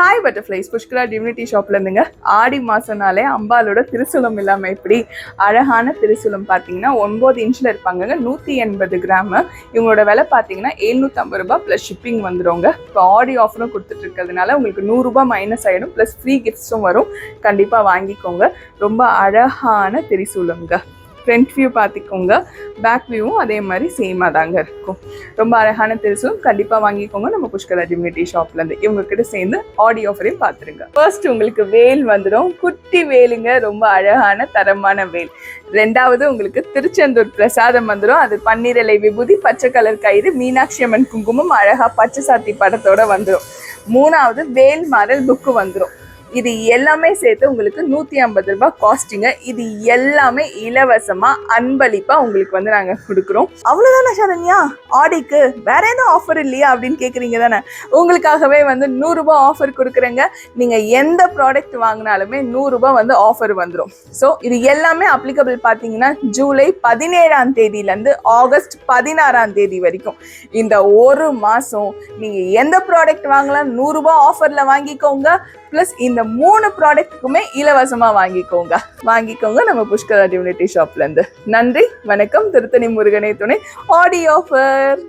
Hi butterflies, Pushkara divinity ஷாப்ல இருந்துங்க. ஆடி மாசம்னாலே அம்பாலோட திருசூலம் இல்லாமல் எப்படி அழகான திருசூலம் பார்த்தீங்கன்னா 9 இன்ச்சில் இருப்பாங்க. 180 கிராம். இவங்களோட விலை பார்த்தீங்கன்னா 750 ரூபாய் ப்ளஸ் ஷிப்பிங் வந்துடுங்க. இப்போ ஆடி ஆஃபரும் கொடுத்துட்டு இருக்கிறதுனால உங்களுக்கு 100 ரூபாய் மைனஸ் ஆகிடும், ப்ளஸ் ஃப்ரீ கிஃப்ட்ஸும் வரும். கண்டிப்பாக வாங்கிக்கோங்க. ரொம்ப அழகான திரிசூலம்ங்க. ஃப்ரண்ட் வியூ பார்த்திக்கோங்க, பேக் வியூவும் அதே மாதிரி சேமாக தாங்க இருக்கும். ரொம்ப அழகான திரிசூலம், கண்டிப்பாக வாங்கிக்கோங்க நம்ம புஷ்கரா டிவினிட்டி ஷாப்லேருந்து. இவங்ககிட்ட சேர்ந்து ஆடி ஆஃபரையும் பார்த்துருங்க. ஃபர்ஸ்ட் உங்களுக்கு வேல் வந்துடும், குட்டி வேலுங்க, ரொம்ப அழகான தரமான வேல். ரெண்டாவது உங்களுக்கு திருச்செந்தூர் பிரசாதம் வந்துடும். அது பன்னீரலை விபூதி, பச்சை கலர் கயிறு, மீனாட்சி அம்மன் குங்குமம், அழகா பச்சை சாத்தி படத்தோட வந்துடும். மூணாவது வேல் மாடல் புக்கு வந்துடும். இது எல்லாமே சேர்த்து உங்களுக்கு 150 ரூபாய் காஸ்டிங்க. இது எல்லாமே இலவசமா அன்பளிப்பா உங்களுக்கு வந்து நாங்க கொடுக்குறோம். அவ்வளவுதானே சரண்யா, ஆடிக்கு வேற எதுவும் ஆஃபர் இல்லையா அப்படின்னு கேக்குறீங்க தானே? உங்களுக்காகவே வந்து 100 ரூபாய் ஆஃபர் கொடுக்குறேங்க. நீங்க எந்த ப்ராடக்ட் வாங்கினாலுமே 100 ரூபாய் வந்து ஆஃபர் வந்துடும். ஸோ இது எல்லாமே அப்ளிகபிள் பார்த்தீங்கன்னா ஜூலை 17ஆம் தேதியிலேருந்து ஆகஸ்ட் 16ஆம் தேதி வரைக்கும். இந்த ஒரு மாசம் நீங்க எந்த ப்ராடக்ட் வாங்கலாம் 100 ரூபாய் ஆஃபர்ல வாங்கிக்கோங்க. பிளஸ் இந்த 3 ப்ராடக்ட்டுக்குமே இலவசமா வாங்கிக்கோங்க நம்ம புஷ்கரா டிவினிட்டி ஷாப்ல இருந்து. நன்றி, வணக்கம். திருத்தணி முருகனை துணை ஆடி ஆஃபர்.